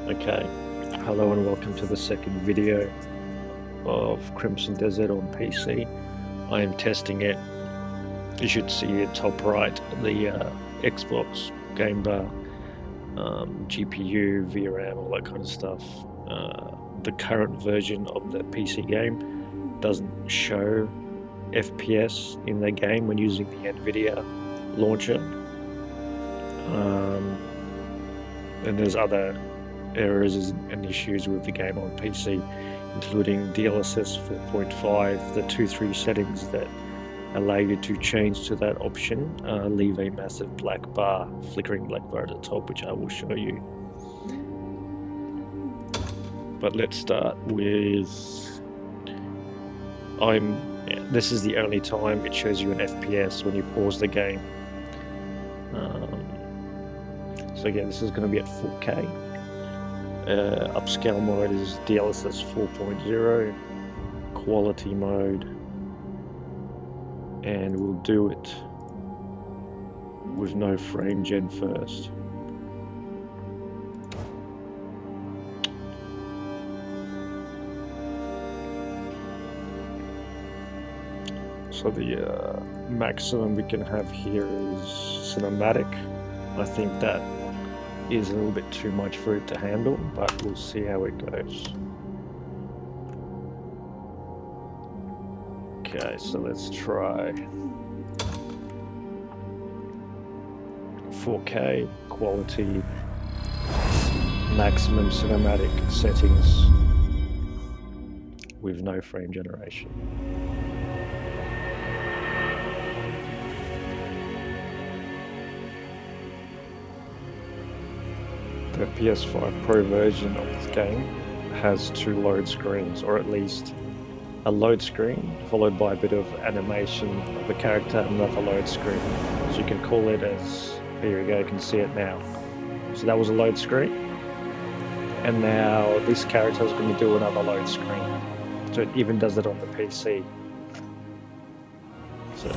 Okay, hello and welcome to the second video of Crimson Desert on PC. I am testing it. You should see it top right, the Xbox gamebar, GPU, VRAM, all that kind of stuff. The current version of the PC game doesn't show FPS in the game when using the nvidia launcher. And there's other errors and issues with the game on PC, including DLSS 4.5, the 2.3 settings that allow you to change to that option leave a massive black bar, flickering black bar at the top, which I will show you. But let's start with, this is the only time it shows you an FPS when you pause the game. So again, this is going to be at 4K. Upscale mode is DLSS 4.0, quality mode, and we'll do it with no frame gen first. So the maximum we can have here is cinematic. I think that is a little bit too much for it to handle, but we'll see how it goes. Okay, so let's try 4K quality, maximum cinematic settings with no frame generation. The PS5 Pro version of this game has 2 load screens, or at least a load screen followed by a bit of animation of a character and another load screen. So you can call it as, here we go, you can see it now. So that was a load screen, and now this character is going to do another load screen. So it even does it on the PC. So,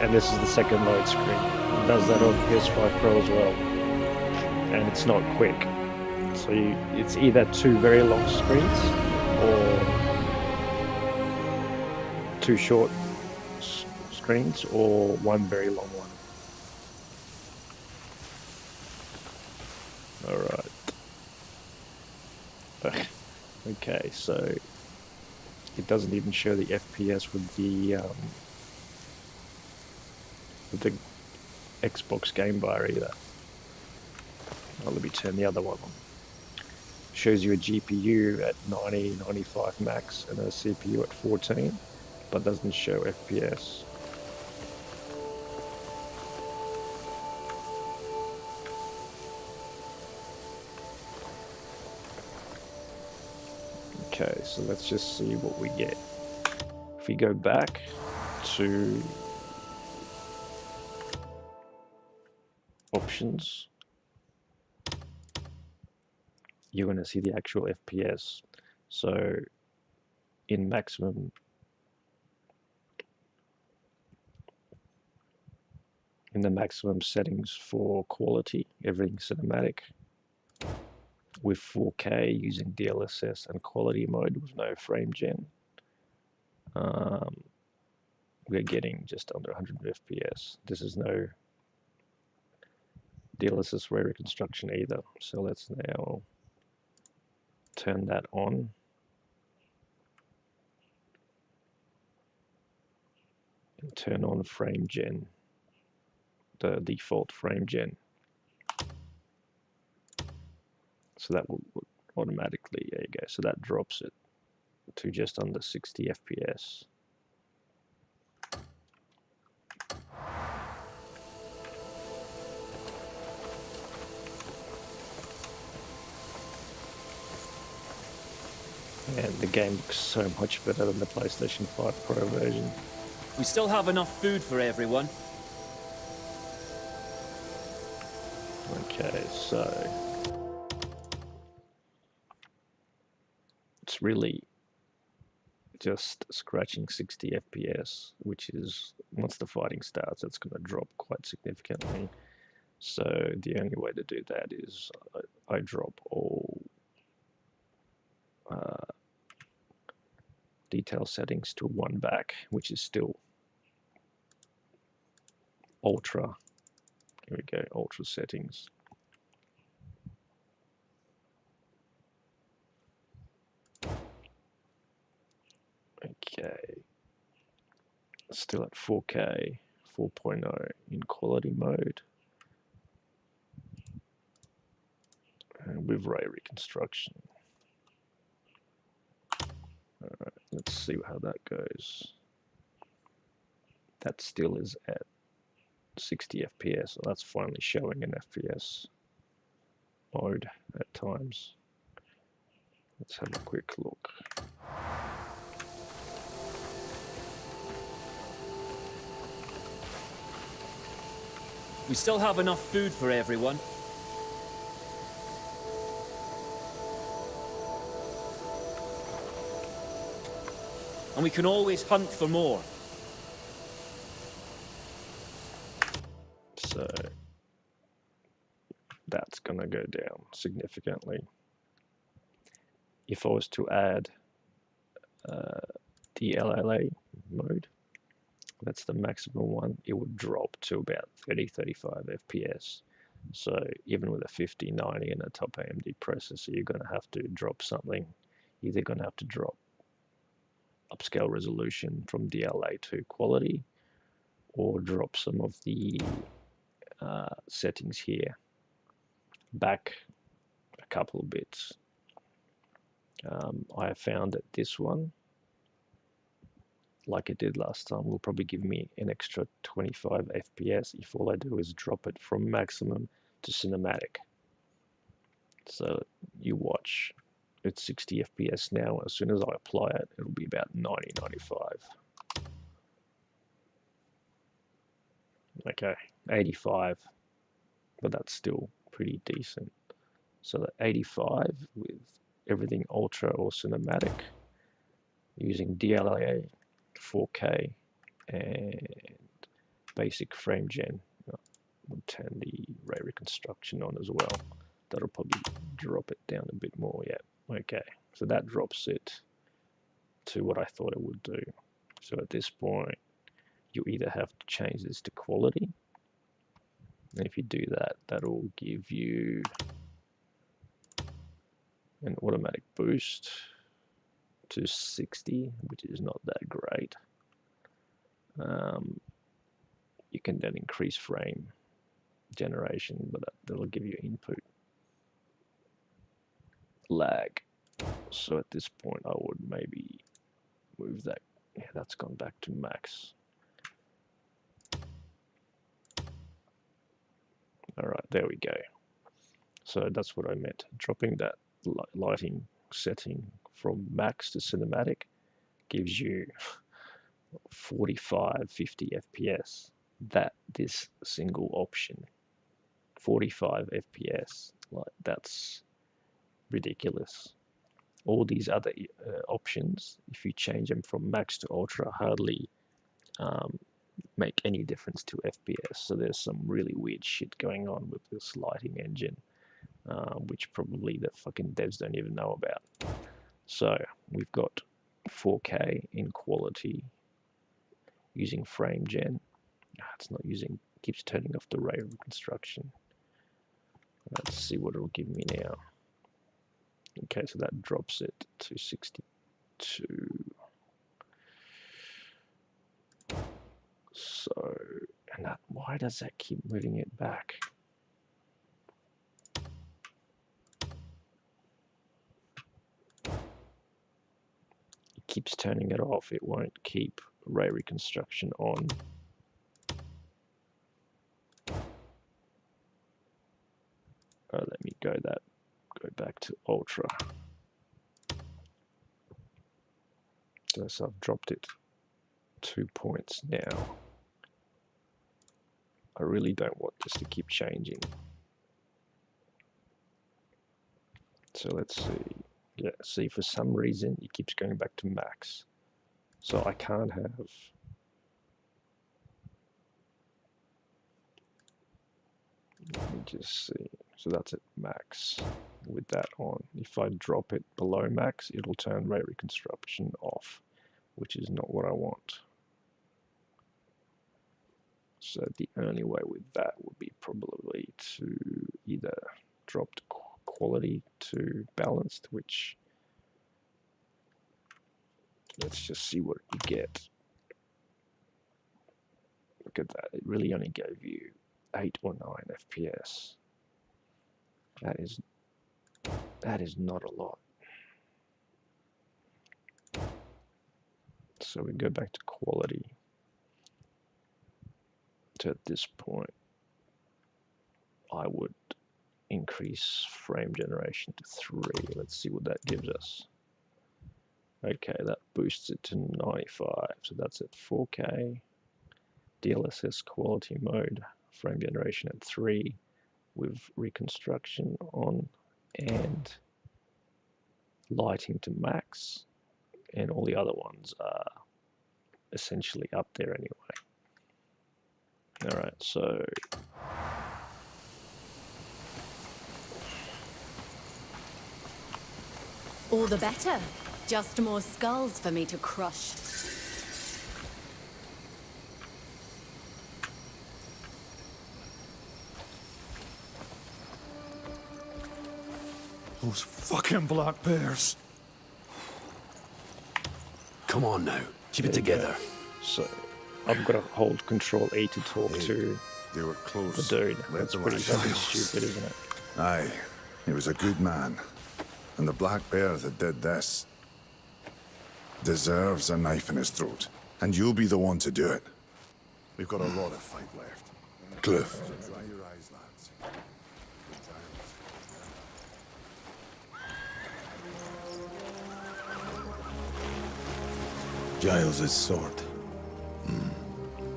and this is the second load screen. It does that on PS5 Pro as well. And it's not quick, so it's either 2 very long screens or 2 short screens or 1 very long one. Alright. Okay, so it doesn't even show the FPS with the Xbox gamebar either. Well, let me turn the other one on. Shows you a GPU at 90, 95 max and a CPU at 14, but doesn't show FPS. Okay, so let's just see what we get. If we go back to options, you're going to see the actual FPS. So in maximum, in the maximum settings for quality, everything cinematic, with 4K using DLSS and quality mode with no frame gen, we're getting just under 100 FPS. This is no DLSS ray reconstruction either. So let's now turn that on. And turn on frame gen, the default frame gen. So that will automatically, there you go. So that drops it to just under 60 FPS. And the game looks so much better than the PlayStation 5 Pro version. We still have enough food for everyone. Okay, so it's really just scratching 60 FPS, which is, once the fighting starts, it's going to drop quite significantly. So the only way to do that is I drop all detail settings to 1 back, which is still ultra. Here we go, ultra settings. Okay, still at 4K, 4.0 in quality mode. And with ray reconstruction. Alright, let's see how that goes. That still is at 60 FPS, so that's finally showing an FPS mode at times. Let's have a quick look. We still have enough food for everyone. And we can always hunt for more. So that's going to go down significantly. If I was to add DLLA mode, that's the maximum one, it would drop to about 30-35 FPS. So even with a 5090 and a top AMD processor, you're going to have to drop something. You're either going to have to drop upscale resolution from DLA to quality, or drop some of the settings here back a couple of bits. I have found that this one, like it did last time, will probably give me an extra 25 FPS if all I do is drop it from maximum to cinematic. So you watch, it's 60 FPS now. As soon as I apply it, it'll be about 90-95. Okay, 85, but that's still pretty decent. So that 85 with everything ultra or cinematic, using DLA, 4K, and basic frame gen. We'll turn the ray reconstruction on as well. That'll probably drop it down a bit more. Yeah, okay. So that drops it to what I thought it would do. So at this point, you either have to change this to quality, and if you do that, that'll give you an automatic boost to 60, which is not that great. You can then increase frame generation, but that'll give you input lag. So at this point, I would maybe move that. Yeah, that's gone back to max. All right, there we go. So that's what I meant. Dropping that lighting setting from max to cinematic gives you 45-50 FPS. This single option, 45 FPS, like that's ridiculous. All these other options, if you change them from max to ultra, hardly make any difference to FPS. So there's some really weird shit going on with this lighting engine, which probably the fucking devs don't even know about. So we've got 4K in quality using frame gen. It's not using, keeps turning off the ray reconstruction. Let's see what it'll give me now. Okay, so that drops it to 62. So, and that, why does that keep moving it back? It keeps turning it off. It won't keep ray reconstruction on. Let me go back to ultra. So I've dropped it 2 points now. I really don't want this to keep changing. So let's see. Yeah, see, for some reason it keeps going back to max. So I can't have. Let me just see. So that's at max. with that on. If I drop it below max, it'll turn ray reconstruction off, which is not what I want. So the only way with that would be probably to either drop the quality to balanced, which let's just see what you get. Look at that, it really only gave you 8 or 9 FPS. That is not a lot. So we go back to quality. So at this point, I would increase frame generation to 3. Let's see what that gives us. Okay, that boosts it to 95, so that's at 4K. DLSS quality mode, frame generation at 3 with reconstruction on and lighting to max, and all the other ones are essentially up there anyway. Alright, so all the better. Just more skulls for me to crush. Those fucking black bears. Come on now, keep it together. So I've got to hold Control E to talk to They were the close. dude. Let That's them pretty out. fucking stupid, isn't it? Aye, he was a good man. And the black bear that did this deserves a knife in his throat. And you'll be the one to do it. We've got a lot of fight left. Cliff. So dry your eyes, lads. Giles' sword.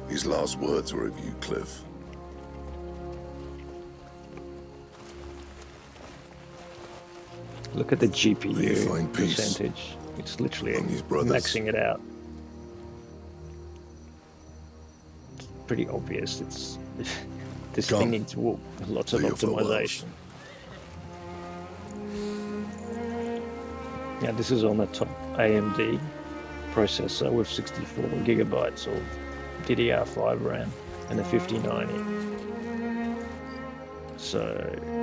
His last words were of you, Cliff. Look at the May you GPU find peace percentage. It's literally among his brothers. maxing it out. It's pretty obvious. It's this Come. thing needs lots of Say your optimization. Yeah, this is on the top AMD processor with 64 gigabytes of DDR5 RAM and a 5090. So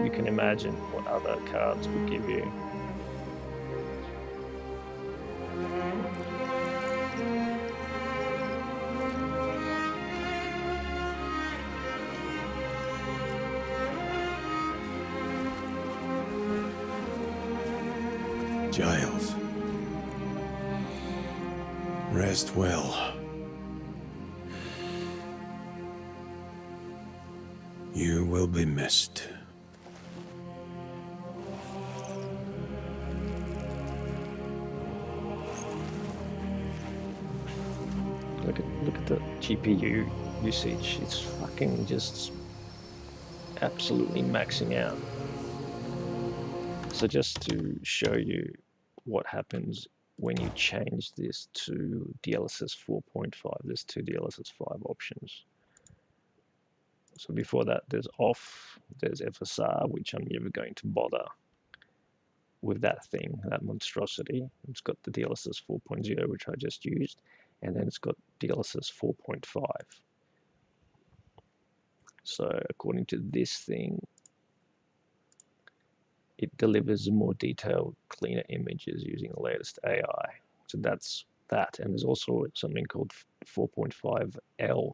you can imagine what other cards would give you. Giles. Rest well. You will be missed. Look at the GPU usage. It's fucking just absolutely maxing out. So just to show you what happens when you change this to DLSS 4.5, there's 2 DLSS 5 options. So before that, there's off, there's FSR, which I'm never going to bother with that thing, that monstrosity. It's got the DLSS 4.0, which I just used, and then it's got DLSS 4.5. So according to this thing, it delivers more detailed, cleaner images using the latest AI. So that's that. And there's also something called 4.5L,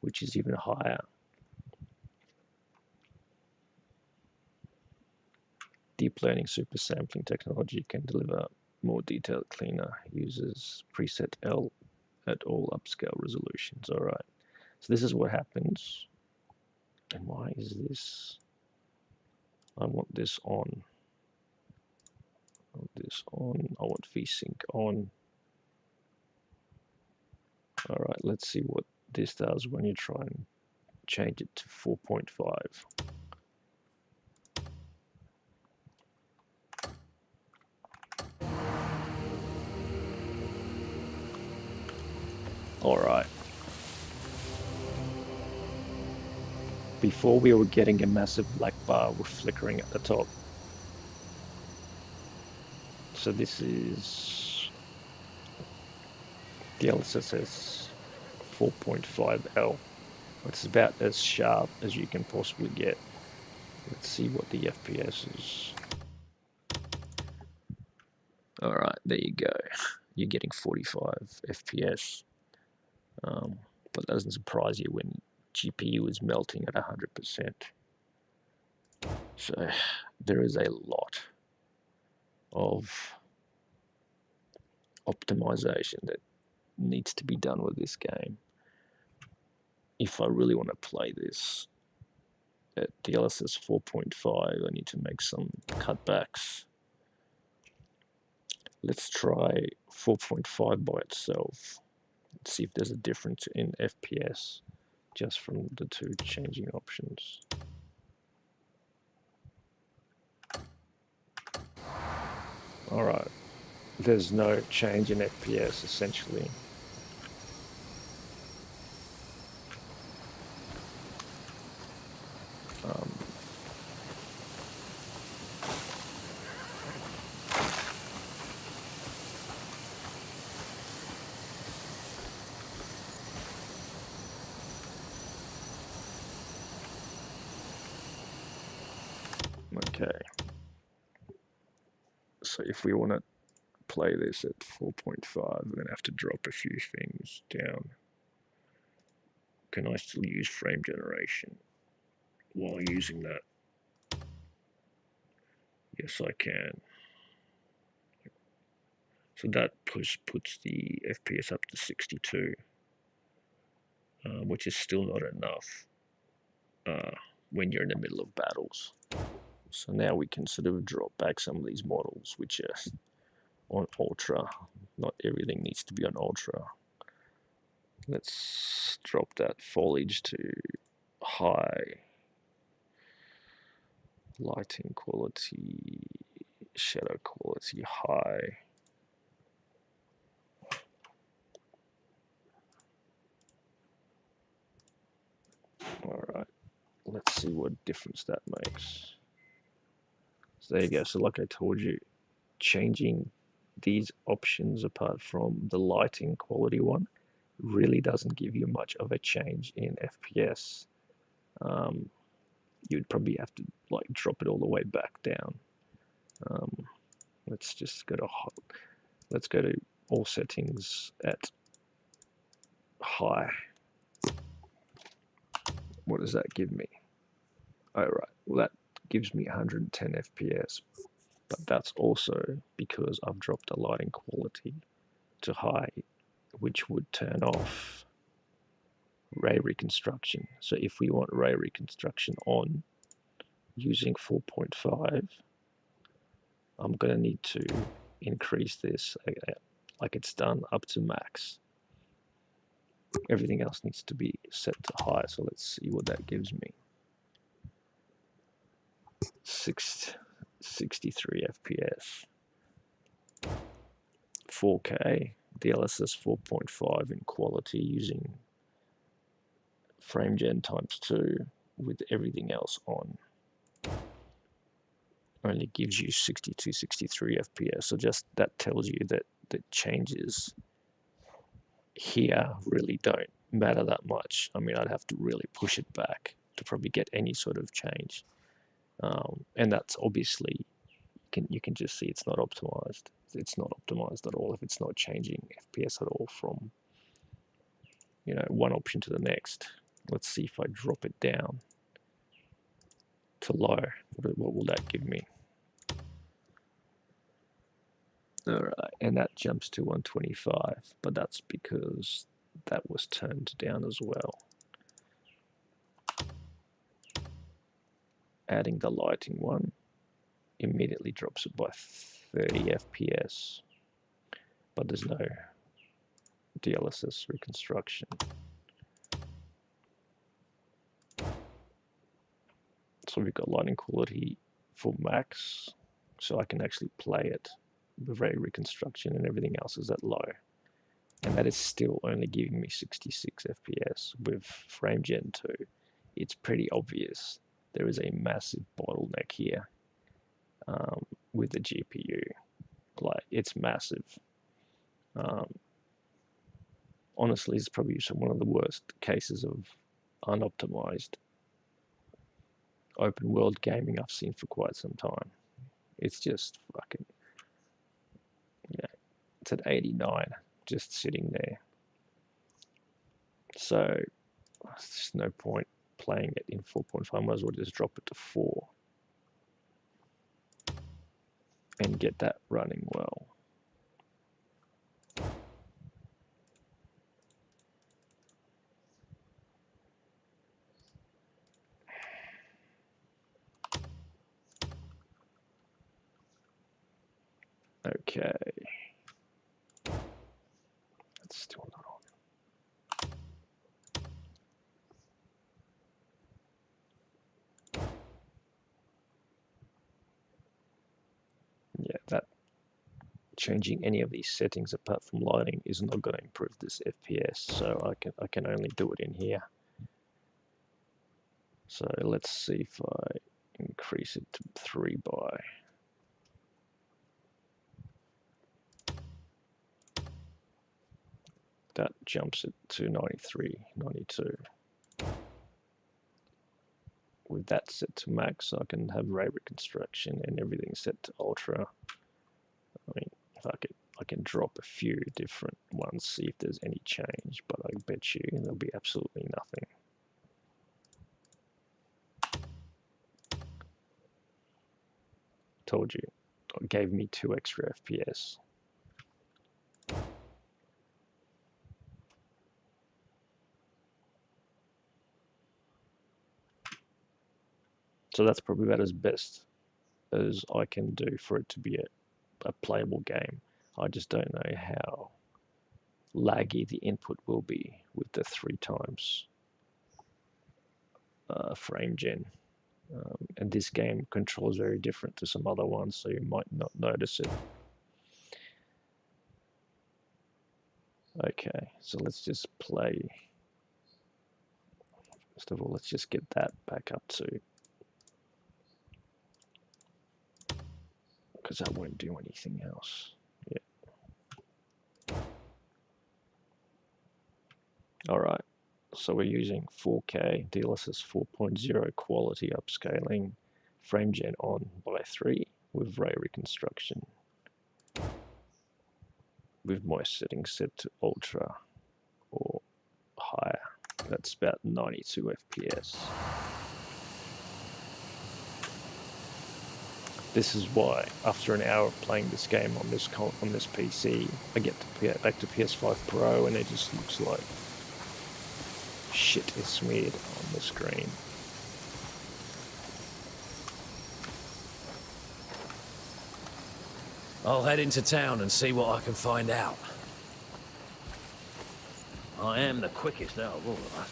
which is even higher. Deep learning super sampling technology can deliver more detailed, cleaner, uses preset L at all upscale resolutions. All right. So this is what happens. And why is this? I want this on. I want this on. I want VSync on. All right, let's see what this does when you try and change it to 4.5. All right. Before we were getting a massive black bar with flickering at the top. So this is DLSS 4.5L. It's about as sharp as you can possibly get. Let's see what the FPS is. Alright, there you go. You're getting 45 FPS. But that doesn't surprise you when GPU is melting at 100%. So there is a lot of optimization that needs to be done with this game. If I really want to play this at DLSS 4.5, I need to make some cutbacks. Let's try 4.5 by itself. Let's see if there's a difference in FPS just from the two changing options. Alright, there's no change in FPS essentially. Okay, so if we want to play this at 4.5, we're going to have to drop a few things down. Can I still use frame generation while using that? Yes, I can. So that puts the FPS up to 62, which is still not enough when you're in the middle of battles. So now we can sort of drop back some of these models, which are on ultra. Not everything needs to be on ultra. Let's drop that foliage to high, lighting quality, shadow quality high. Alright, let's see what difference that makes. So there you go. So like I told you, changing these options apart from the lighting quality one really doesn't give you much of a change in FPS. You'd probably have to like drop it all the way back down. Let's just go to all settings at high. What does that give me? Oh right, well that gives me 110 FPS, but that's also because I've dropped the lighting quality to high, which would turn off ray reconstruction. So if we want ray reconstruction on using 4.5, I'm going to need to increase this like it's done up to max. Everything else needs to be set to high, so let's see what that gives me. 63 FPS, 4K, DLSS 4.5 in quality using frame gen ×2 with everything else on. Only gives you 62, 63 FPS, so just that tells you that the changes here really don't matter that much. I mean, I'd have to really push it back to probably get any sort of change. And that's obviously, you can just see it's not optimized. It's not optimized at all if it's not changing FPS at all from, you know, one option to the next. Let's see if I drop it down to low. What will that give me? Alright, and that jumps to 125, but that's because that was turned down as well. Adding the lighting one immediately drops it by 30 FPS, but there's no DLSS reconstruction. So we've got lighting quality for max, so I can actually play it with ray reconstruction, and everything else is at low. And that is still only giving me 66 FPS with frame gen 2. It's pretty obvious there is a massive bottleneck here with the GPU. Like, it's massive. Honestly, it's probably one of the worst cases of unoptimized open world gaming I've seen for quite some time. It's just fucking, yeah, it's at 89, just sitting there. So there's just no point playing it in 4.5. I might as well just drop it to 4 and get that running well. Okay. It's still not on. Yeah, that changing any of these settings apart from lighting is not going to improve this FPS, so I can only do it in here. So let's see if I increase it to 3 by. That jumps it to 93, 92. With that set to max, I can have ray reconstruction and everything set to ultra. I mean, I can drop a few different ones, see if there's any change, but I bet you there'll be absolutely nothing. Told you, it gave me 2 extra FPS. So that's probably about as best as I can do for it to be a playable game. I just don't know how laggy the input will be with the 3 times frame gen. And this game controls very different to some other ones, so you might not notice it. Okay, so let's just play. First of all, let's just get that back up to, because that won't do anything else. Yeah. All right, so we're using 4K DLSS 4.0 quality upscaling, frame gen on by 3 with ray reconstruction, with my settings set to ultra or higher. That's about 92 FPS. This is why, after an hour of playing this game on this PC, I get to back to PS5 Pro and it just looks like shit is smeared on the screen. I'll head into town and see what I can find out. I am the quickest out of all of us.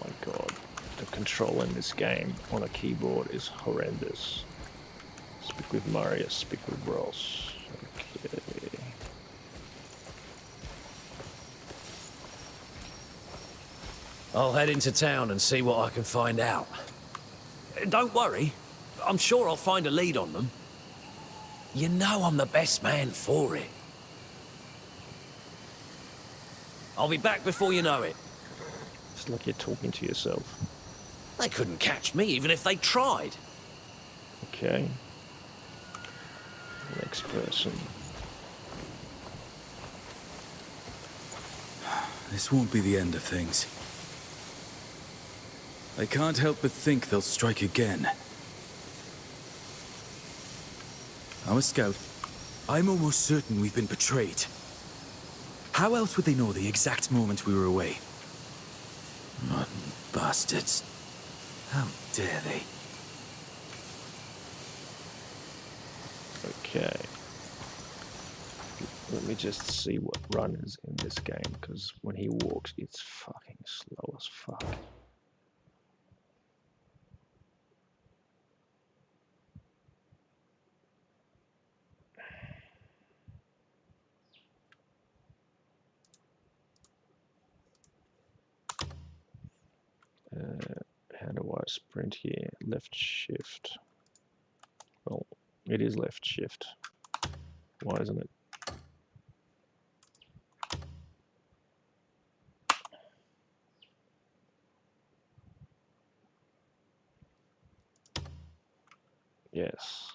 My god, the control in this game on a keyboard is horrendous. Speak with Mario, speak with Ross. Okay. I'll head into town and see what I can find out. Don't worry, I'm sure I'll find a lead on them. You know I'm the best man for it. I'll be back before you know it. It's like you're talking to yourself. They couldn't catch me even if they tried. Okay. Next person. This won't be the end of things. I can't help but think they'll strike again. I'm a scout. I'm almost certain we've been betrayed. How else would they know the exact moment we were away? Rotten bastards. How dare they? Okay. Let me just see what run is in this game, because when he walks, it's fucking slow as fuck. sprint here? Left shift. Well, it is left shift. Why isn't it? Yes.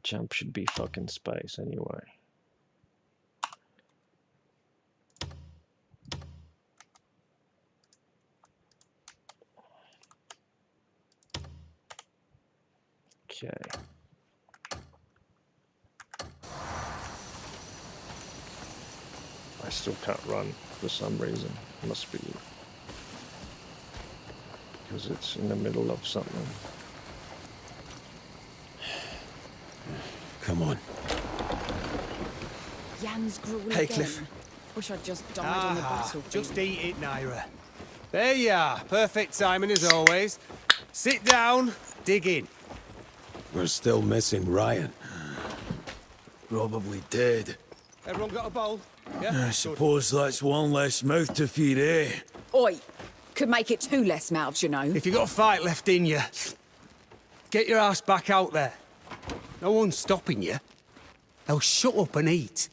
Jump should be fucking space anyway. Okay. I still can't run for some reason. Must be because it's in the middle of something. Come on. Jan's gruel Hey, again. Cliff. Wish I'd just died on the battlefield. Just eat it, Naira. There you are. Perfect timing as always. Sit down, dig in. We're still missing Ryan. Probably dead. Everyone got a bowl? Yeah? I suppose that's one less mouth to feed, eh? Oi, could make it 2 less mouths, you know. If you got a fight left in you, get your ass back out there. No one's stopping you. Now shut up and eat.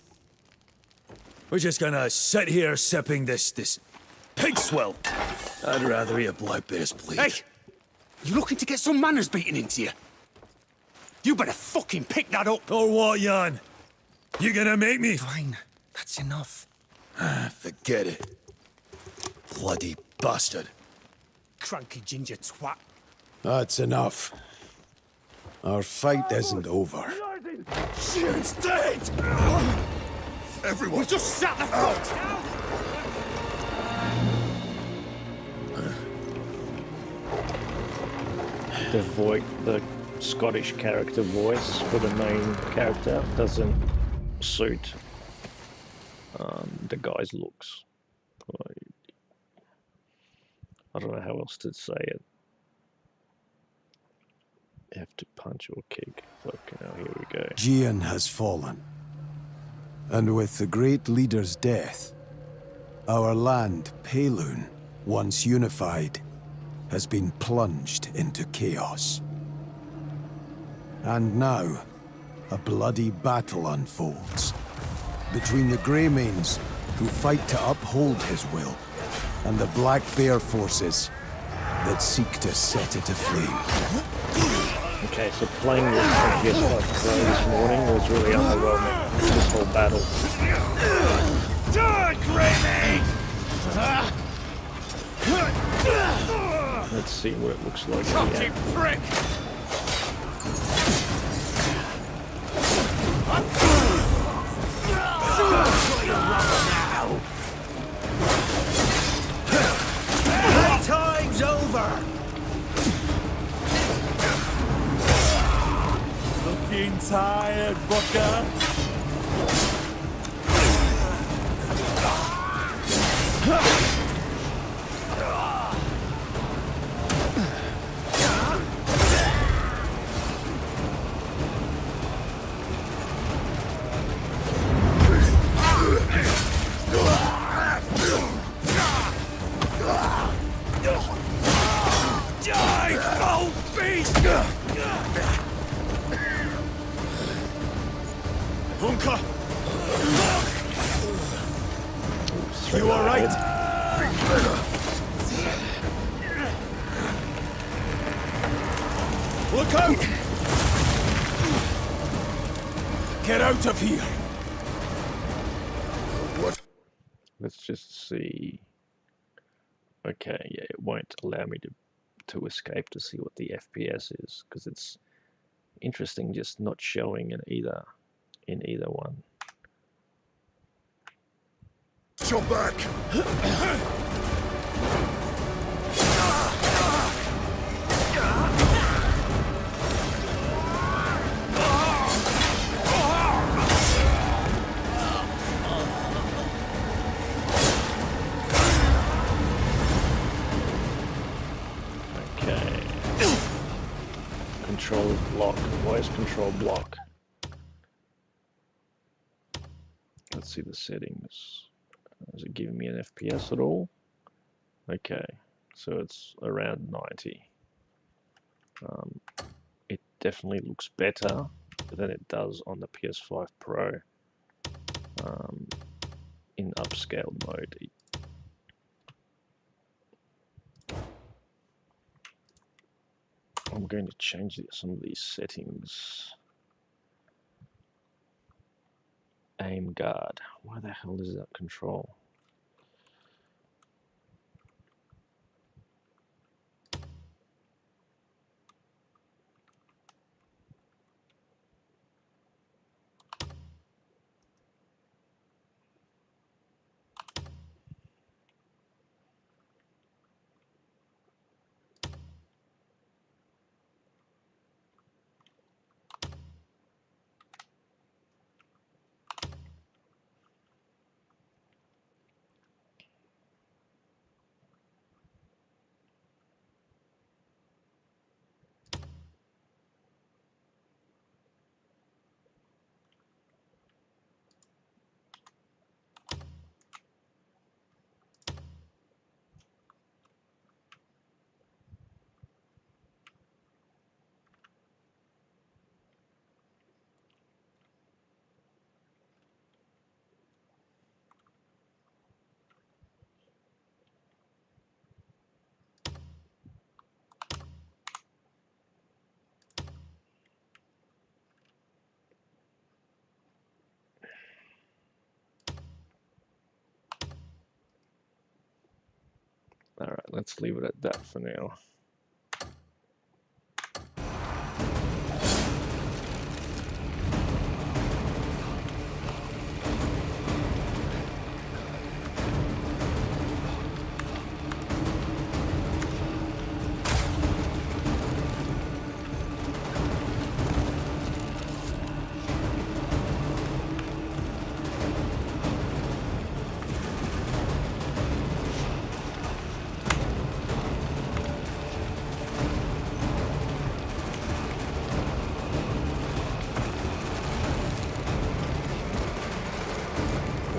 We're just gonna sit here sipping this pig swill. I'd rather eat a black bear's bleed. Hey! You looking to get some manners beaten into you? You better fucking pick that up! Or what, Jan? You gonna make me? Fine, that's enough. Forget it. Bloody bastard. Cranky ginger twat. That's enough. Our fight isn't over. It's dead! Everyone just sat the fuck down! The Scottish character voice for the main character doesn't suit the guy's looks. I don't know how else to say it. You have to punch or kick. Okay, now here we go. Gian has fallen. And with the great leader's death, our land, Pelun, once unified, has been plunged into chaos. And now, a bloody battle unfolds between the Greymanes, who fight to uphold his will, and the Black Bear forces that seek to set it aflame. Okay, so playing this on PS5 Pro this morning was really underwhelming, this whole battle. Die, Greymane! Let's see what it looks like Cocky here. prick! Time's over! Looking tired, Booker. You alright? Look out! Get out of here! What? Let's just see. Okay, yeah, it won't allow me to escape to see what the FPS is, because it's interesting just not showing in either one. Jump back! Okay. Control block. Why is control block? Let's see the settings. Is it giving me an FPS at all? Okay, so it's around 90. It definitely looks better than it does on the PS5 Pro in upscaled mode. I'm going to change some of these settings. Aim guard. Why the hell does that control? Alright, let's leave it at that for now.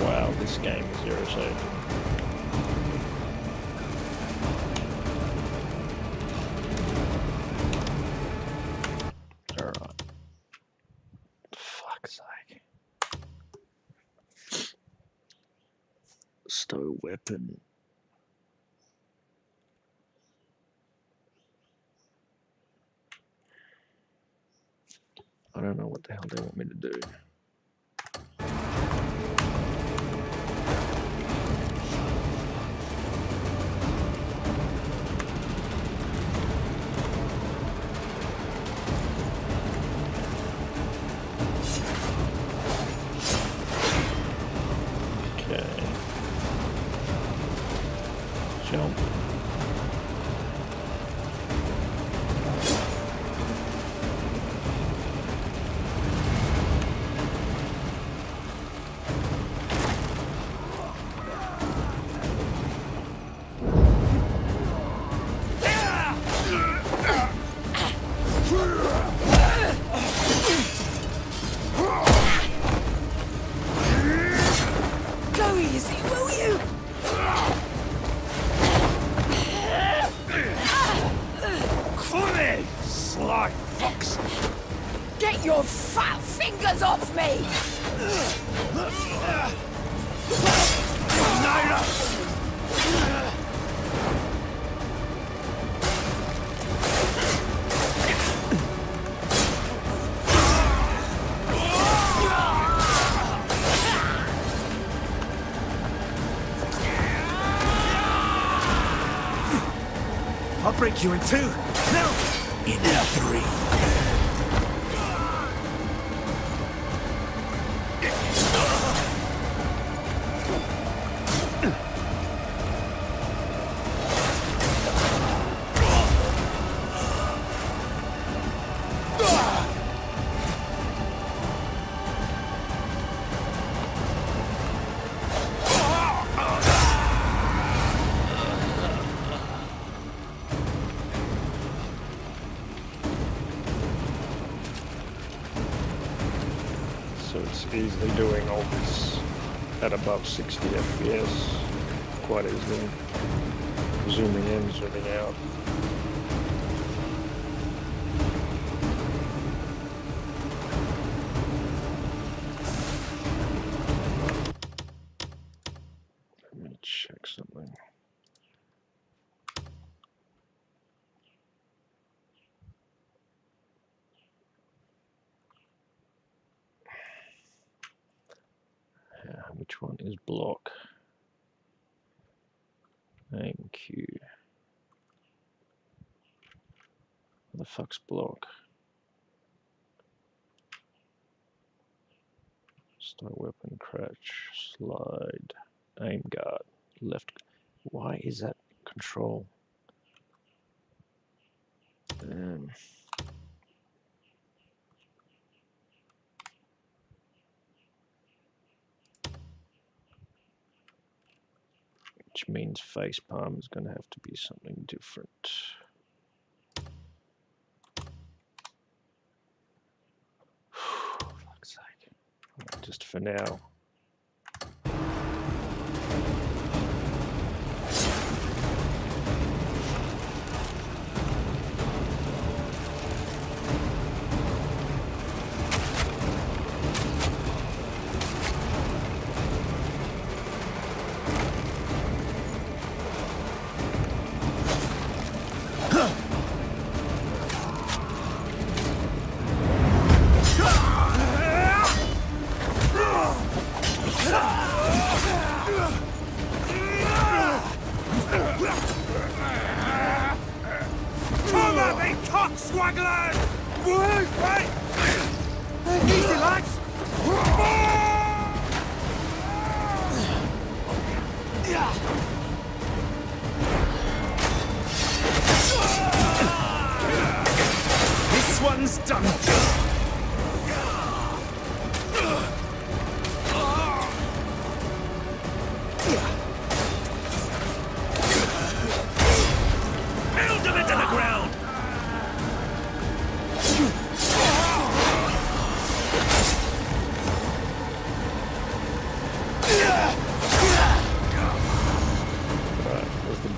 Wow, this game is irritating. Alright. Fuck's sake. Stow weapon. I don't know what the hell they want me to do. Jump. Go easy, will you? Sly fox! Get your fat fingers off me! I'll break you in two. No! In three. So it's easily doing all this at above 60 FPS quite easily. zooming in, zooming out. Let me check something. Which one is block? Aim Q. What the fuck's block? Start weapon, crouch, slide, aim guard, left. Why is that control? Which means face palm is going to have to be something different. Fuck's sake. Just for now.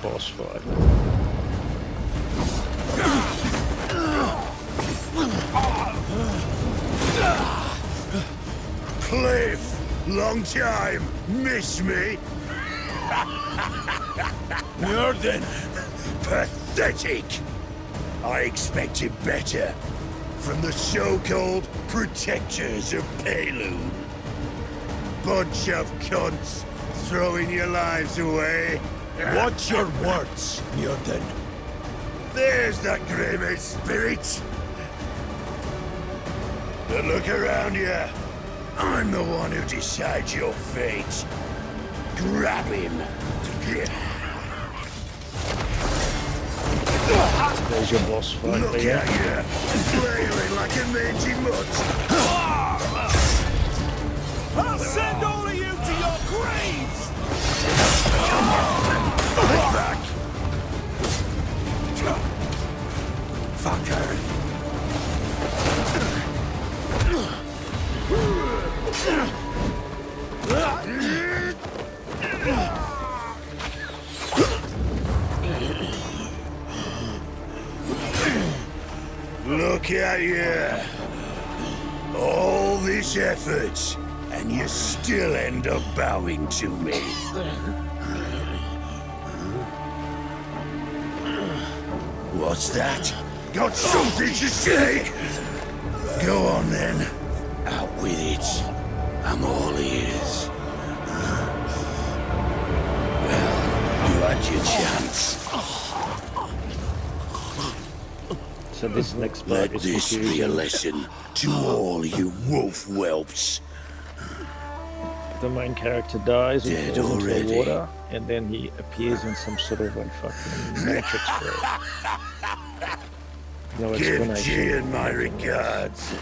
Boss fight. Cliff, long time. Miss me? Jordan, pathetic. I expected better from the so-called protectors of Payloon. Bunch of cunts throwing your lives away. Watch your words, Jordan. There's that Greymane spirit. But look around you. I'm the one who decides your fate. Grab him. There's your boss fight. Look there. at you, flailing like a mangy mutt. I'll send all of you to your graves! Fight back. Fucker. Look at you. All this effort, and you still end up bowing to me. What's that? Got something to say? Go on then. Out with it. I'm all ears. Well, you had your chance. So this next part Let is this be a confusing. lesson to all you wolf whelps. The main character dies and Dead falls into the already. water, and then he appears in some sort of a fucking matrix world. No Give G explanation. in my regards.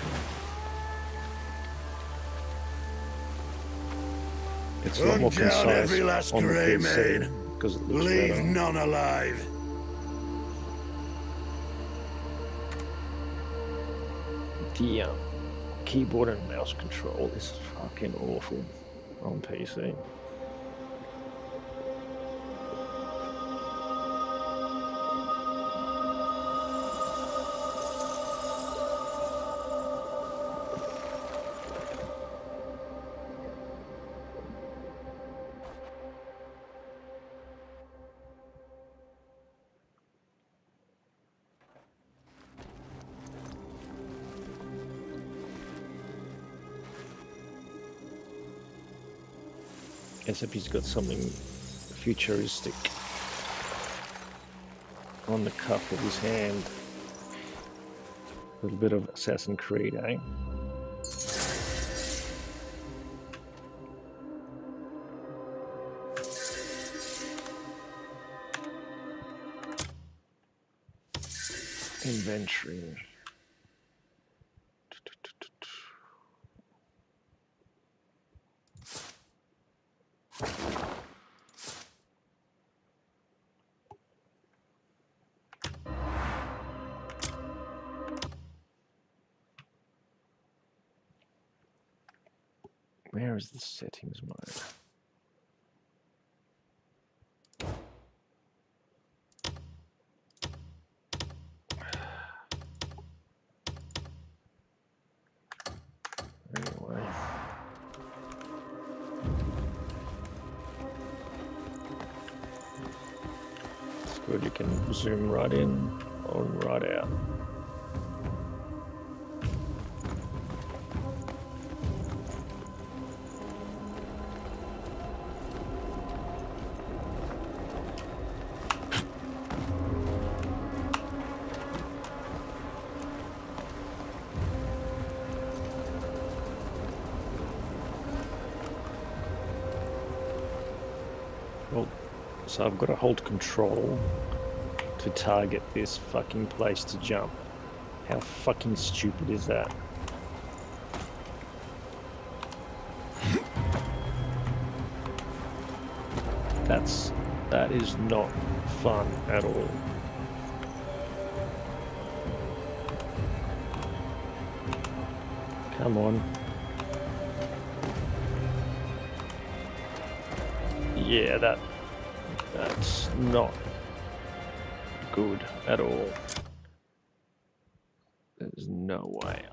It's a lot more Hunt down concise every last on the Greymane. PC because it looks Leave better. none alive. The keyboard and mouse control is fucking awful on PC. Except he's got something futuristic on the cuff of his hand. A little bit of Assassin's Creed, eh? Inventory. Where is the settings mode? Anyway. It's good, you can zoom right in or right out. Well, so I've got to hold control to target this fucking place to jump. How fucking stupid is that? That is not fun at all. Come on. Yeah, that's not good at all. There's no way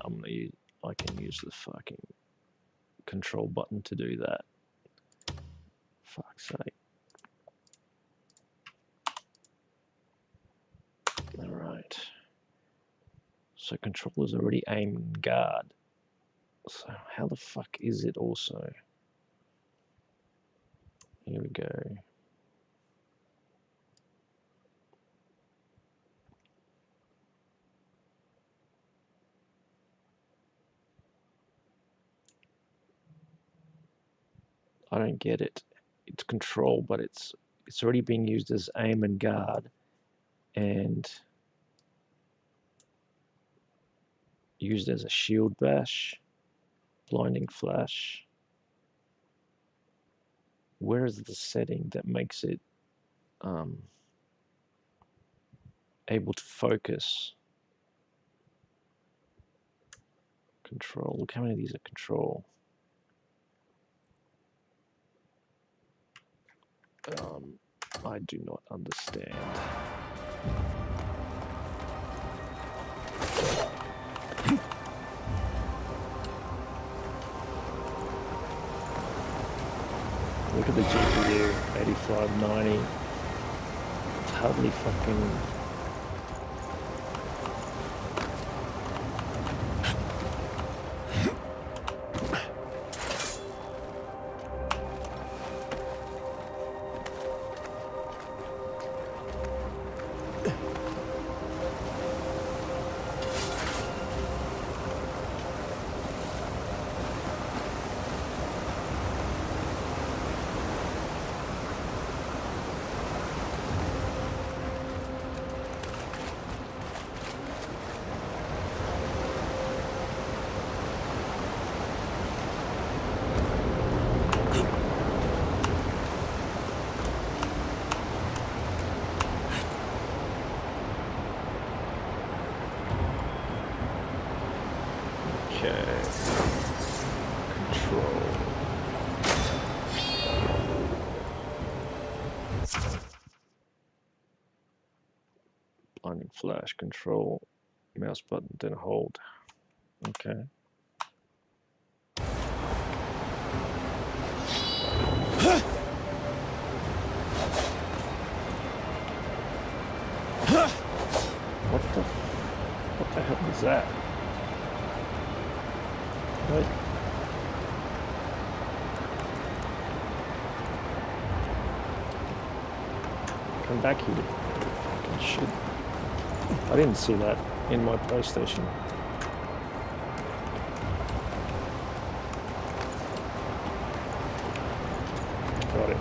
I can use the fucking control button to do that. Fuck's sake. Alright. So controller's already aim and guard. So how the fuck is it also? Here we go. I don't get it. It's control, but it's already being used as aim and guard, and used as a shield bash, blinding flash. Where is the setting that makes it able to focus? Control. Look how many of these are control. I do not understand. Look at the GPU, 8590. It's hardly fucking... Blinding flash, control, mouse button, then hold. Okay. What the hell is that? What? I'm back here. Fucking shit. I didn't see that in my PlayStation. Got it.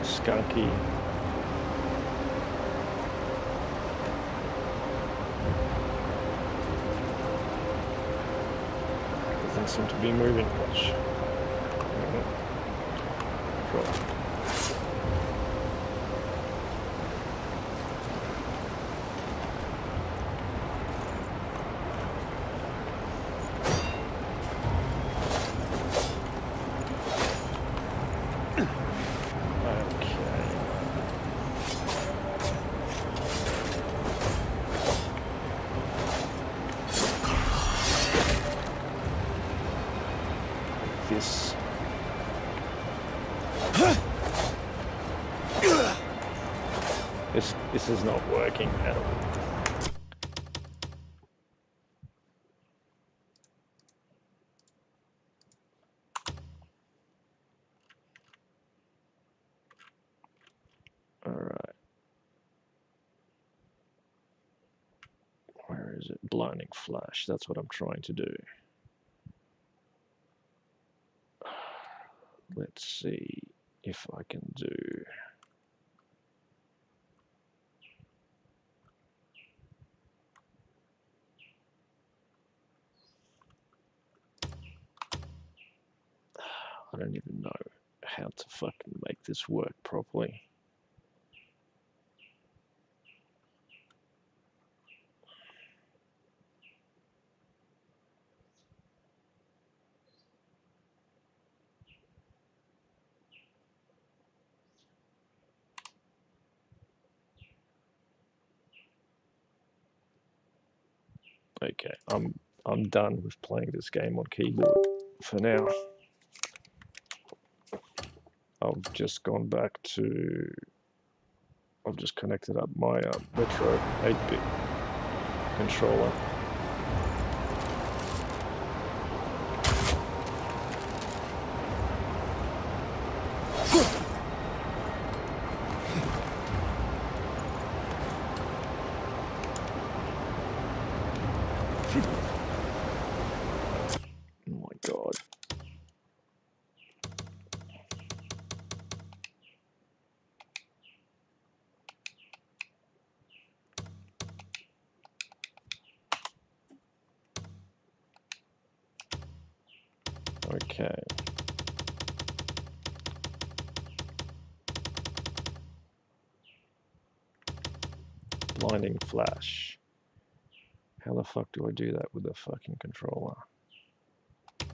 Skunky. Doesn't seem to be moving much. Drop. This this is not working at all. All right. Where is it? Blinding flash. That's what I'm trying to do. Let's see if I can do. I don't even know how to fucking make this work properly. Okay, I'm done with playing this game on keyboard for now. I've just gone back to. I've just connected up my Metro 8-bit controller. Oh my god. Okay. Blinding flash. How the fuck do I do that with a fucking controller? Are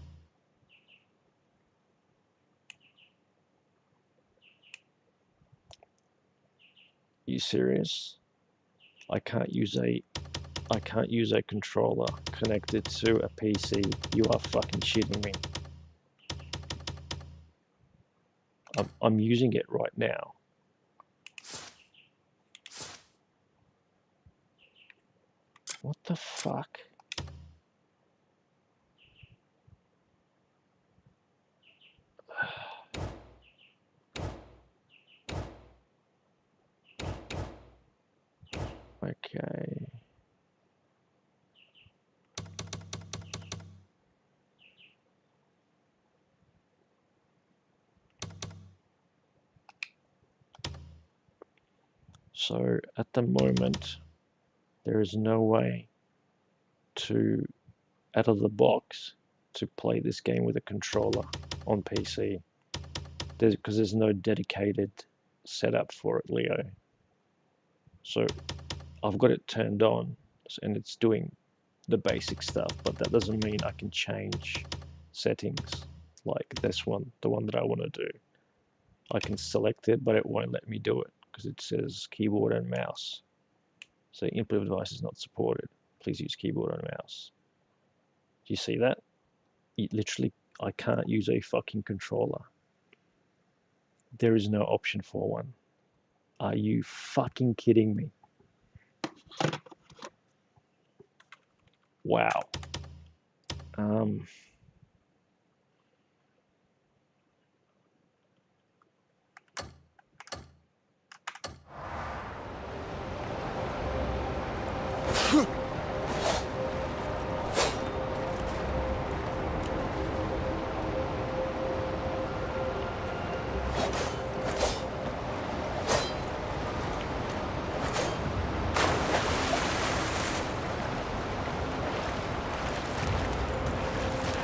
you serious? I can't use a controller connected to a PC. You are fucking shitting me. I'm using it right now. What the fuck? Okay. So at the moment, there is no way to, out of the box, to play this game with a controller on PC. Because there's no dedicated setup for it, Leo. So I've got it turned on and it's doing the basic stuff, but that doesn't mean I can change settings like this one, the one that I want to do. I can select it, but it won't let me do it because it says keyboard and mouse. So input device is not supported. Please use keyboard and mouse. Do you see that? Literally, I can't use a fucking controller. There is no option for one. Are you fucking kidding me? Wow.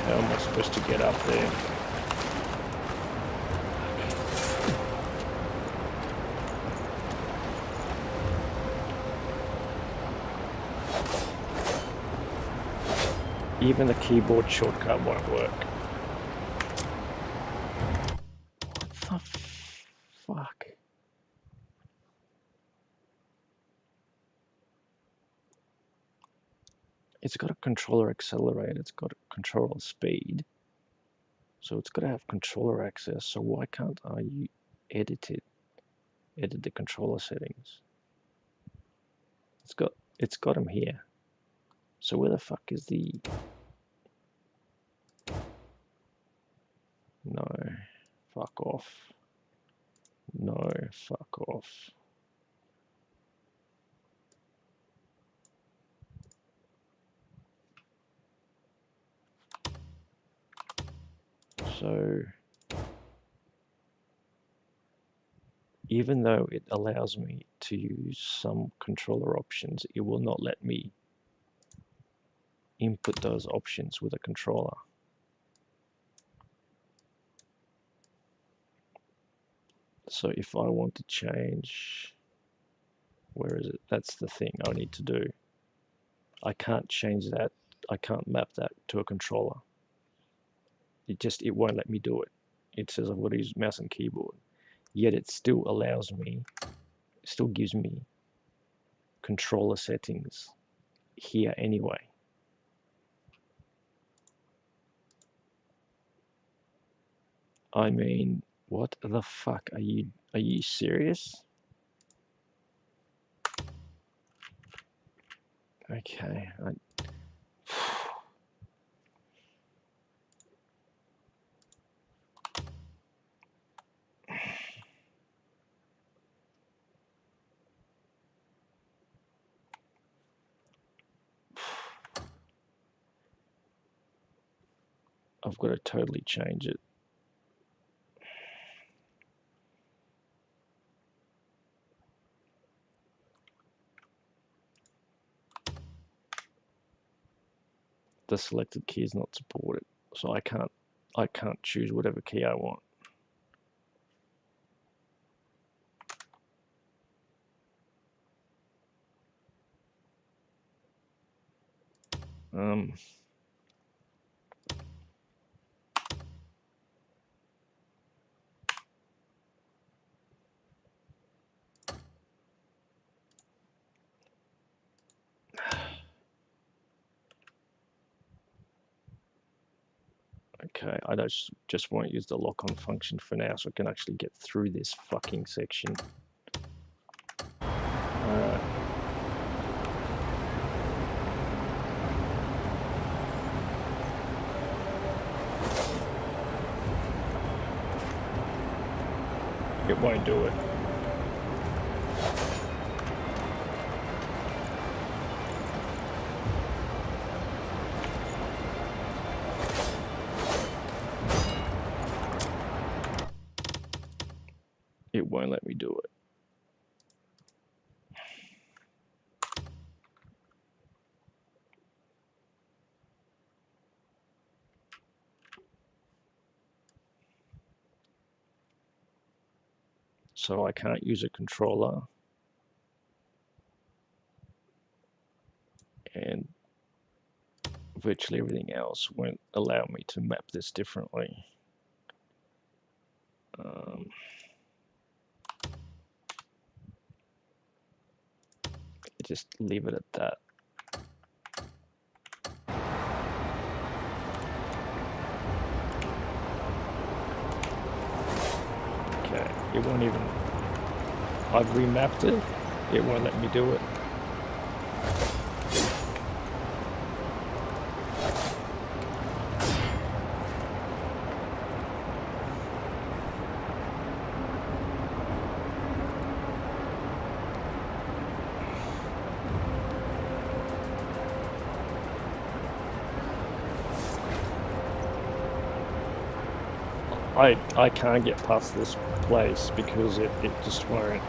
How am I supposed to get up there? Even the keyboard shortcut won't work. What the fuck? It's got a controller accelerator, it's got a controller speed. So it's got to have controller access. So why can't I edit it? Edit the controller settings. It's got them here. So where the fuck is the... No, fuck off. No, fuck off. So even though it allows me to use some controller options, it will not let me input those options with a controller. So if I want to change, where is it? That's the thing I need to do. I can't change that. I can't map that to a controller. It won't let me do it. It says I've got to use mouse and keyboard. Yet it still allows me, still gives me controller settings here anyway. I mean, what the fuck? Are you serious? Okay, I've got to totally change it. The selected key is not supported, so I can't choose whatever key I want. Okay, I just won't use the lock-on function for now, so I can actually get through this fucking section. It won't do it. It won't let me do it. So I can't use a controller, and virtually everything else won't allow me to map this differently. Just leave it at that. Okay, it won't even... I've remapped it, it won't let me do it. I can't get past this place because it just won't.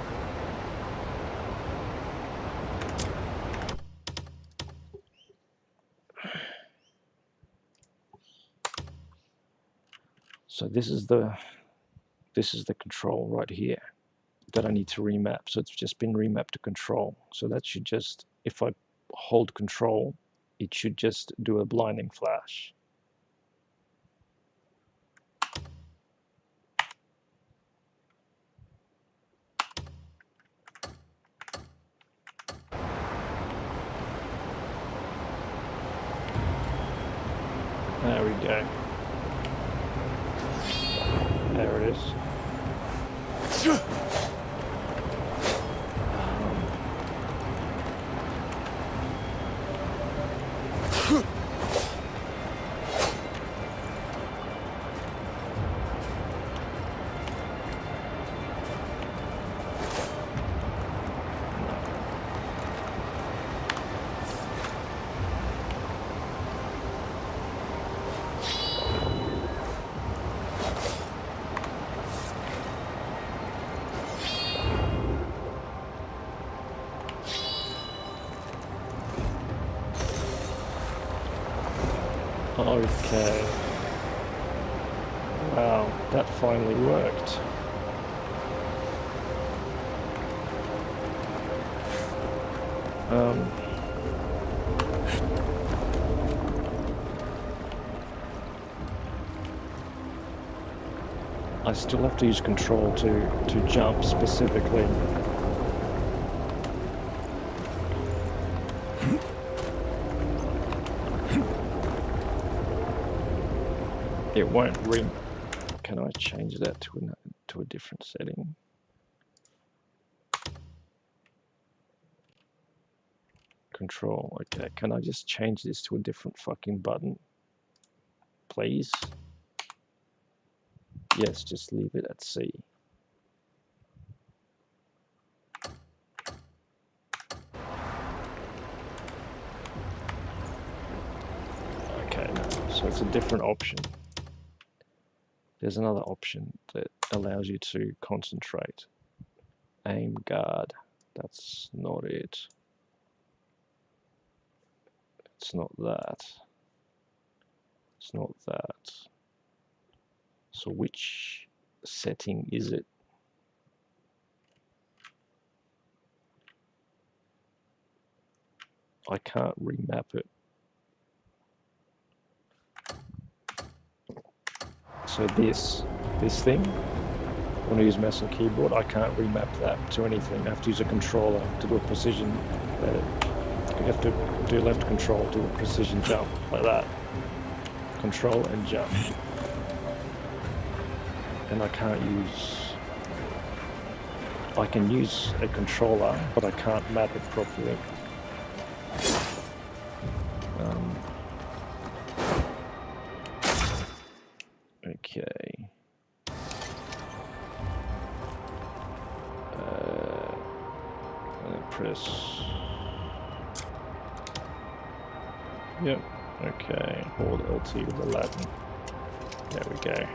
So this is the control right here that I need to remap. So it's just been remapped to control. So that should just, if I hold control, it should just do a blinding flash. There we go. There it is. Okay. Wow, that finally worked. I still have to use control to jump specifically. It won't ring. Can I change that to a different setting? Control. Okay. Can I just change this to a different fucking button, please? Yes. Just leave it at C. Okay. So it's a different option. There's another option that allows you to concentrate. Aim guard. That's not it. It's not that. It's not that. So which setting is it? I can't remap it. So this thing, when I use mouse and keyboard, I can't remap that to anything. I have to use a controller to do a precision. You have to do left control, do a precision jump like that. Control and jump. And I can't use. I can use a controller, but I can't map it properly. Okay. Press. Yep. Okay. Hold LT with the Latin. There we go.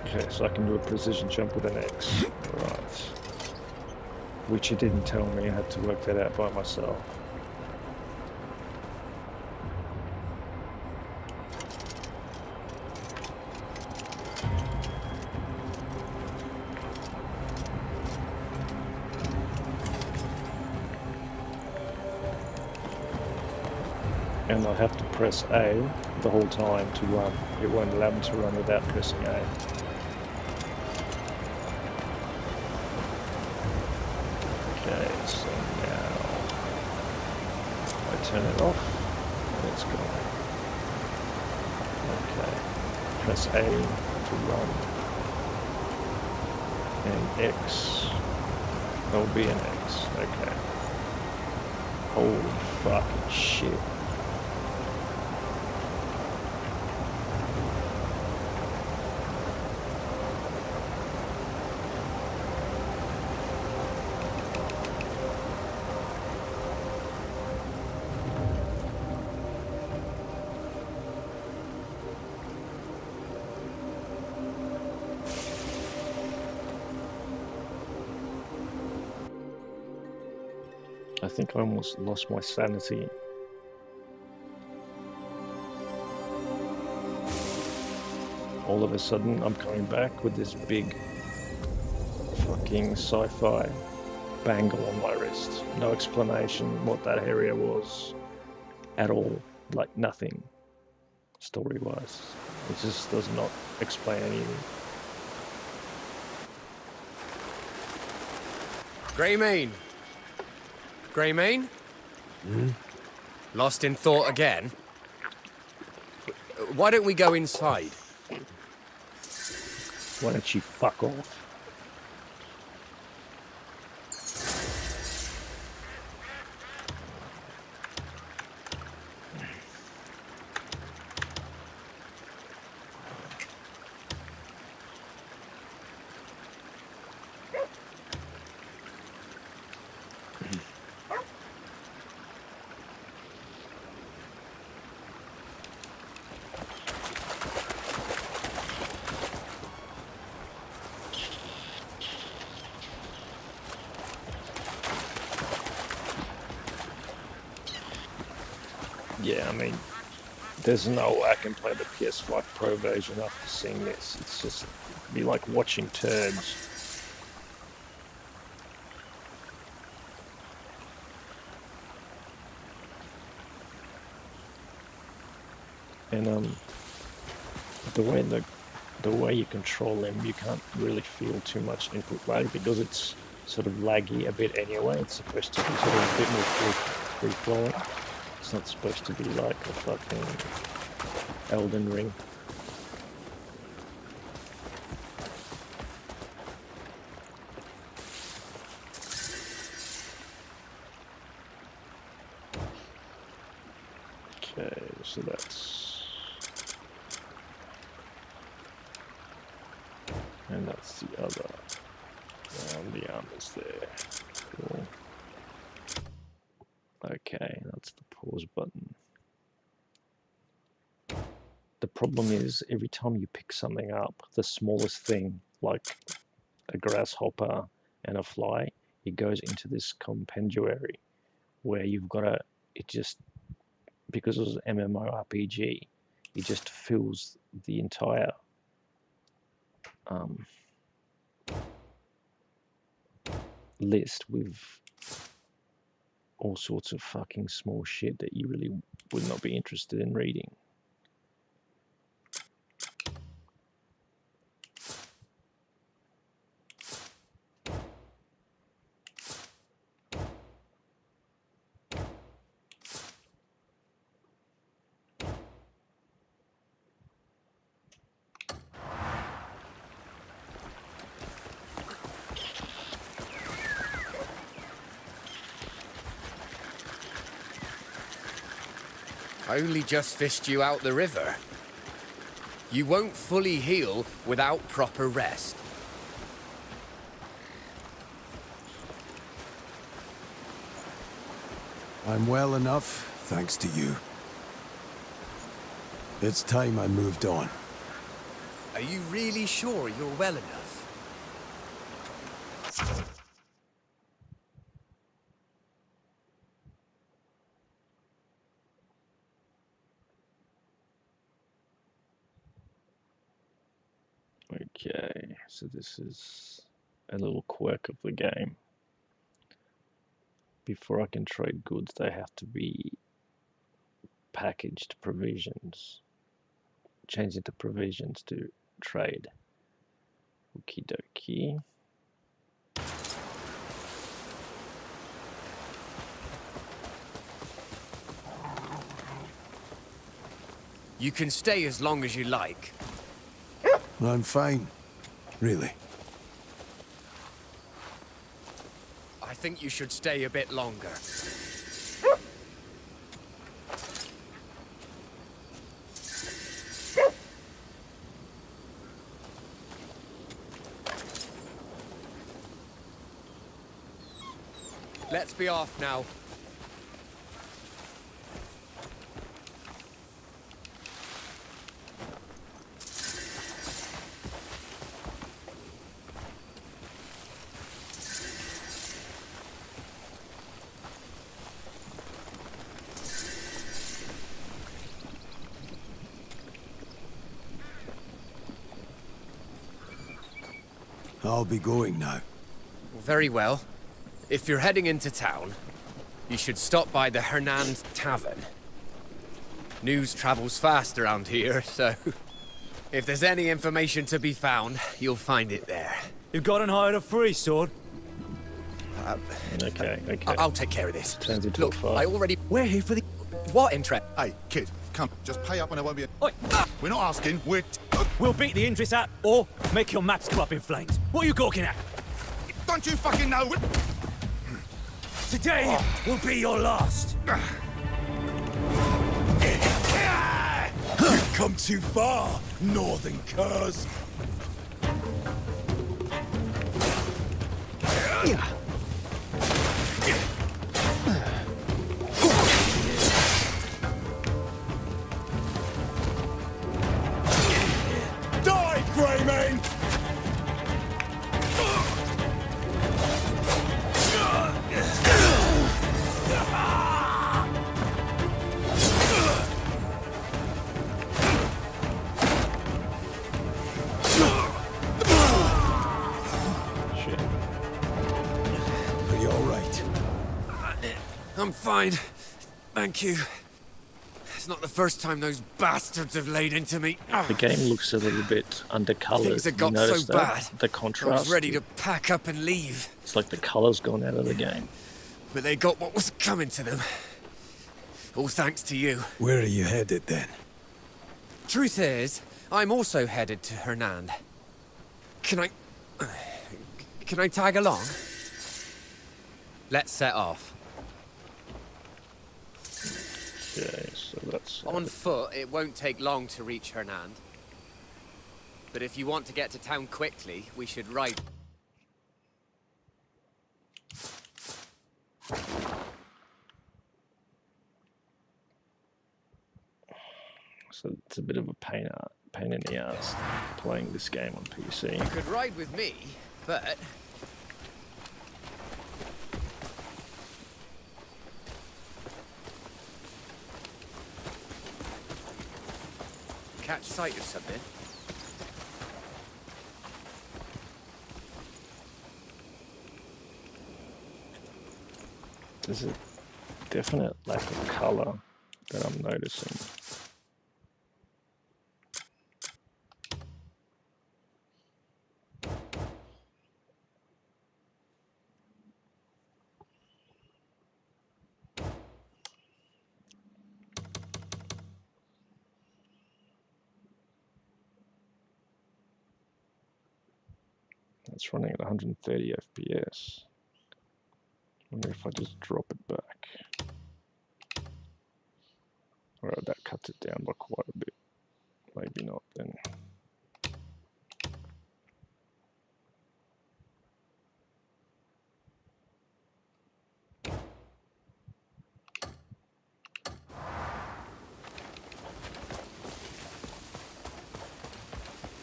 Okay, so I can do a precision jump with an X. Right. Which he didn't tell me. I had to work that out by myself. And I have to press A the whole time to run. It won't allow me to run without pressing A. Okay, so now I turn it off and it's gone. Okay, press A to run. And X, there'll be an X, okay. Holy fucking shit. I think I almost lost my sanity. All of a sudden, I'm coming back with this big fucking sci-fi bangle on my wrist. No explanation what that area was at all. Like nothing, story-wise. It just does not explain anything. Greymane? Greymane? Lost in thought again? Why don't we go inside? Why don't you fuck off? Yeah, I mean, there's no way I can play the PS5 Pro version after seeing this. It's just be like watching turds. And the way you control them, you can't really feel too much input lag because it's sort of laggy a bit anyway. It's supposed to be sort of a bit more free flowing. It's not supposed to be like a fucking Elden Ring. Okay, so that's... and that's the other. The armor's there. Cool. Okay, that's the pause button. The problem is, every time you pick something up, the smallest thing, like a grasshopper and a fly, it goes into this compendiary where you've got to, it just, because it was an MMORPG, it just fills the entire list with all sorts of fucking small shit that you really would not be interested in reading. I only just fished you out the river. You won't fully heal without proper rest. I'm well enough, thanks to you. It's time I moved on. Are you really sure you're well enough? Okay, so this is a little quirk of the game. Before I can trade goods, they have to be packaged provisions. Change into provisions to trade. Okie dokie. You can stay as long as you like. I'm fine, really. I think you should stay a bit longer. Let's be off now. I'll be going now. Very well. If you're heading into town, you should stop by the Hernand Tavern. News travels fast around here, so if there's any information to be found, you'll find it there. You got and hired a free sword? Okay. I'll take care of this. Turns into Look, a fight. I already... We're here for the... What interest? Hey, kid, come. Just pay up and there won't be a... Oi, We're not asking, we're... we'll beat the interest out, or make your maps come up in flames. What are you gawking at? Don't you fucking know? Today will be your last. You've come too far, northern curs. Die, Greymane! Shit. Are you all right? I'm fine. Thank you. It's not the first time those bastards have laid into me. The game looks a little bit undercolored. Things had You got notice so that? bad. The I contrast. was ready to pack up and leave, It's like the color's gone out of the game. but they got what was coming to them. All thanks to you. Where are you headed then? Truth is, I'm also headed to Hernand. Can I tag along? Let's set off. Okay, so that's... On foot, it won't take long to reach Hernand. But if you want to get to town quickly, we should ride. So it's a bit of a pain in the ass playing this game on PC. You could ride with me, but... Catch sight of something? There's a definite lack of color that I'm noticing. It's running at 130 FPS. Wonder if I just drop it back. Alright, that cuts it down by quite a bit. Maybe not then.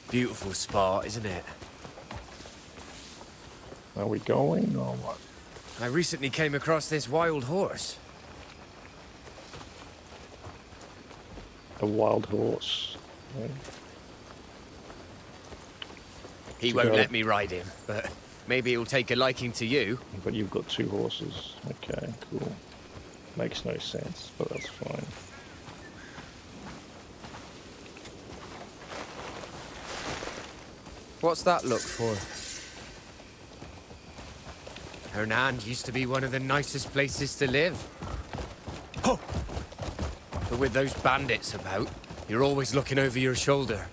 Beautiful spot, isn't it? Are we going or what? I recently came across this wild horse. A wild horse. Yeah. He won't let me ride him, but maybe he'll take a liking to you. But you've got two horses. Okay, cool. Makes no sense, but that's fine. What's that look for? Hernand used to be one of the nicest places to live. Oh. But with those bandits about, you're always looking over your shoulder.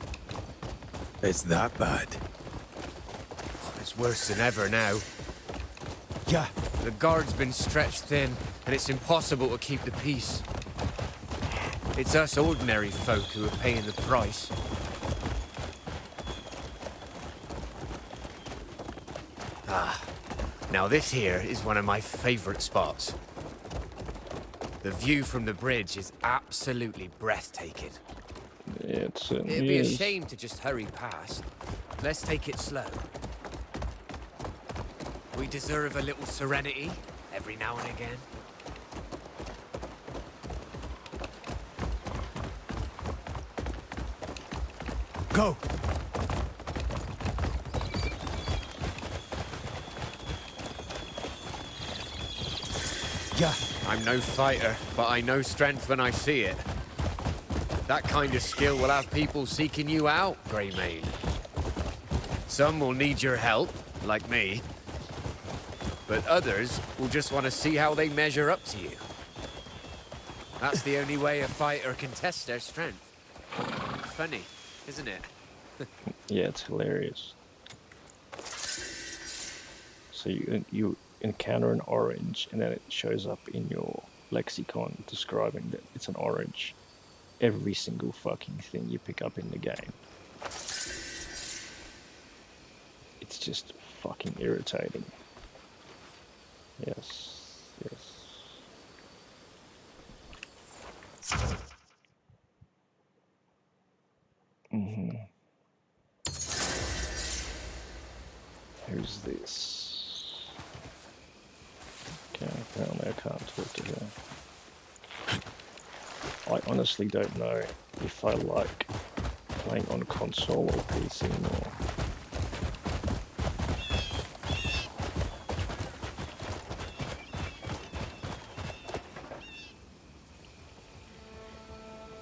It's that bad. It's worse than ever now. Yeah. The guard's been stretched thin, and it's impossible to keep the peace. It's us ordinary folk who are paying the price. Ah, now this here is one of my favorite spots. The view from the bridge is absolutely breathtaking. Yeah, it certainly It'd be a is. shame to just hurry past. Let's take it slow. We deserve a little serenity every now and again. Go. Yeah. I'm no fighter, but I know strength when I see it. That kind of skill will have people seeking you out, Greymane. Some will need your help, like me. But others will just want to see how they measure up to you. That's the only way a fighter can test their strength. Funny, isn't it? Yeah, it's hilarious. So you encounter an orange, and then it shows up in your lexicon describing that it's an orange. Every single fucking thing you pick up in the game. It's just fucking irritating. Yes, yes. Who's this? Okay, apparently I can't talk to her. I honestly don't know if I like playing on console or PC more.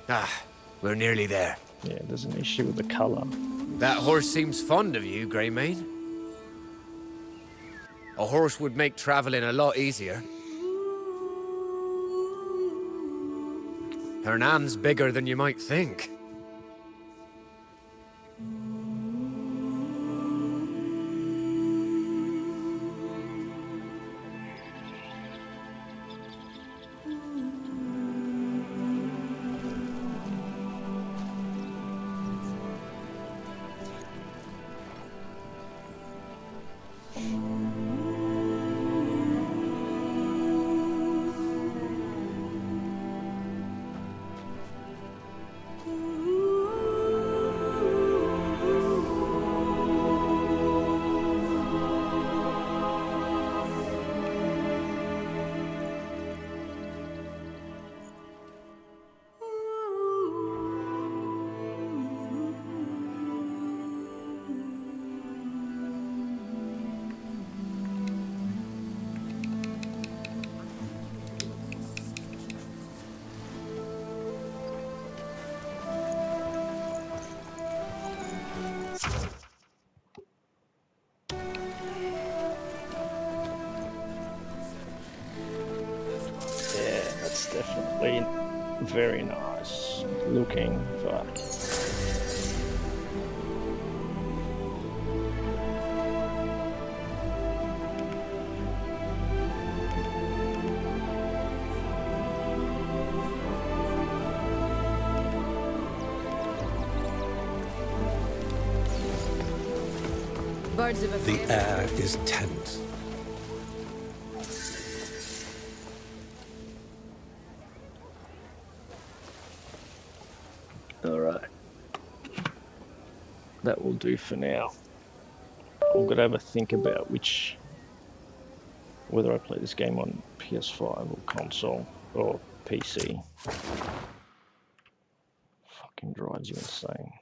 Ah, we're nearly there. Yeah, there's an issue with the color. That horse seems fond of you, Greymane. A horse would make traveling a lot easier. Hernan's bigger than you might think. Definitely very nice looking, but Birds of a The feather. air is tense. alright. That will do for now. I'm gonna have a think about whether I play this game on PS5 or console or PC. Fucking drives you insane.